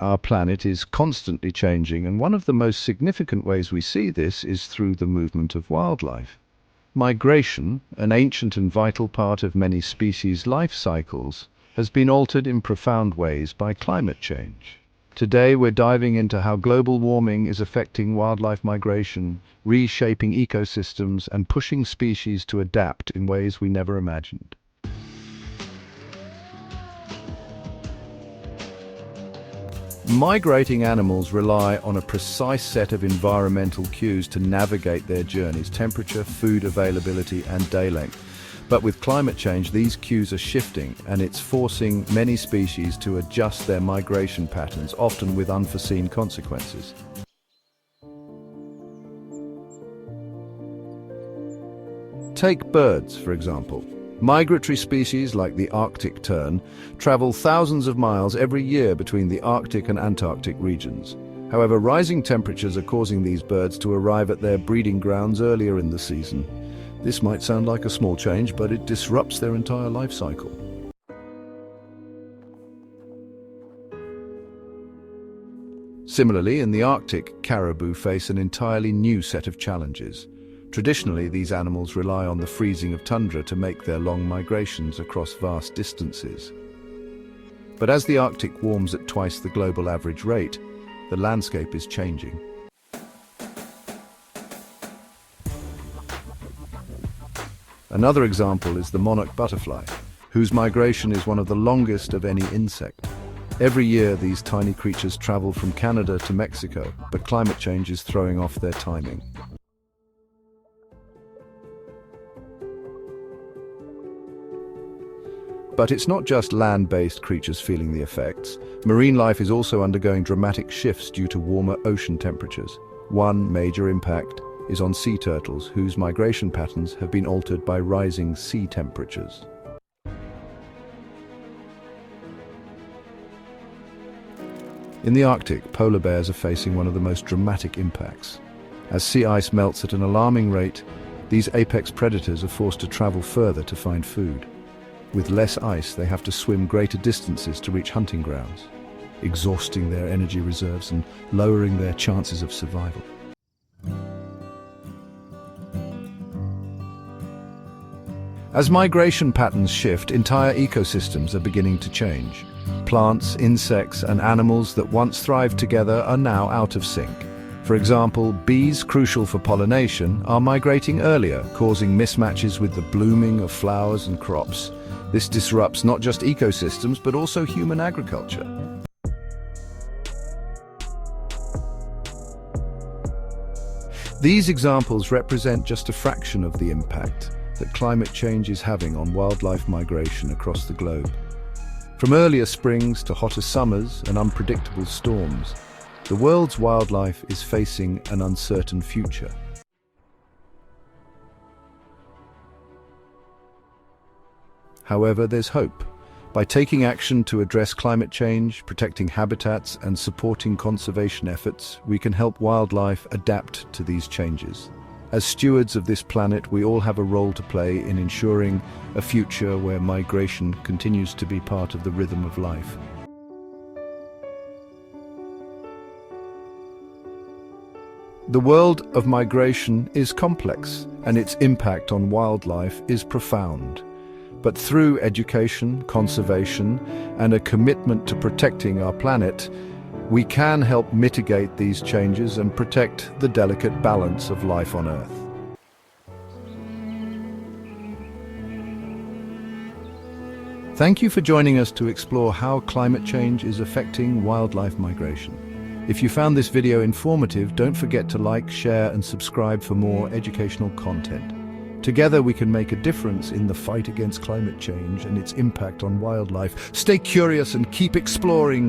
Our planet is constantly changing, and one of the most significant ways we see this is through the movement of wildlife. Migration, an ancient and vital part of many species' life cycles, has been altered in profound ways by climate change. Today we're diving into how global warming is affecting wildlife migration, reshaping ecosystems, and pushing species to adapt in ways we never imagined. Migrating animals rely on a precise set of environmental cues to navigate their journeys: temperature, food availability, and day length. But with climate change, these cues are shifting, and it's forcing many species to adjust their migration patterns, often with unforeseen consequences. Take birds, for example. Migratory species like the Arctic tern travel thousands of miles every year between the Arctic and Antarctic regions. However, rising temperatures are causing these birds to arrive at their breeding grounds earlier in the season. This might sound like a small change, but it disrupts their entire life cycle. Similarly, in the Arctic, caribou face an entirely new set of challenges. Traditionally, these animals rely on the freezing of tundra to make their long migrations across vast distances. But as the Arctic warms at twice the global average rate, the landscape is changing. Another example is the monarch butterfly, whose migration is one of the longest of any insect. Every year, these tiny creatures travel from Canada to Mexico, but climate change is throwing off their timing. But it's not just land-based creatures feeling the effects. Marine life is also undergoing dramatic shifts due to warmer ocean temperatures. One major impact is on sea turtles, whose migration patterns have been altered by rising sea temperatures. In the Arctic, polar bears are facing one of the most dramatic impacts. As sea ice melts at an alarming rate, these apex predators are forced to travel further to find food. With less ice, they have to swim greater distances to reach hunting grounds, exhausting their energy reserves and lowering their chances of survival. As migration patterns shift, entire ecosystems are beginning to change. Plants, insects, and animals that once thrived together are now out of sync. For example, bees, crucial for pollination, are migrating earlier, causing mismatches with the blooming of flowers and crops. This disrupts not just ecosystems, but also human agriculture. These examples represent just a fraction of the impact that climate change is having on wildlife migration across the globe. From earlier springs to hotter summers and unpredictable storms, the world's wildlife is facing an uncertain future. However, there's hope. By taking action to address climate change, protecting habitats, and supporting conservation efforts, we can help wildlife adapt to these changes. As stewards of this planet, we all have a role to play in ensuring a future where migration continues to be part of the rhythm of life. The world of migration is complex, and its impact on wildlife is profound. But through education, conservation, and a commitment to protecting our planet, we can help mitigate these changes and protect the delicate balance of life on Earth. Thank you for joining us to explore how climate change is affecting wildlife migration. If you found this video informative, don't forget to like, share, and subscribe for more educational content. Together we can make a difference in the fight against climate change and its impact on wildlife. Stay curious and keep exploring.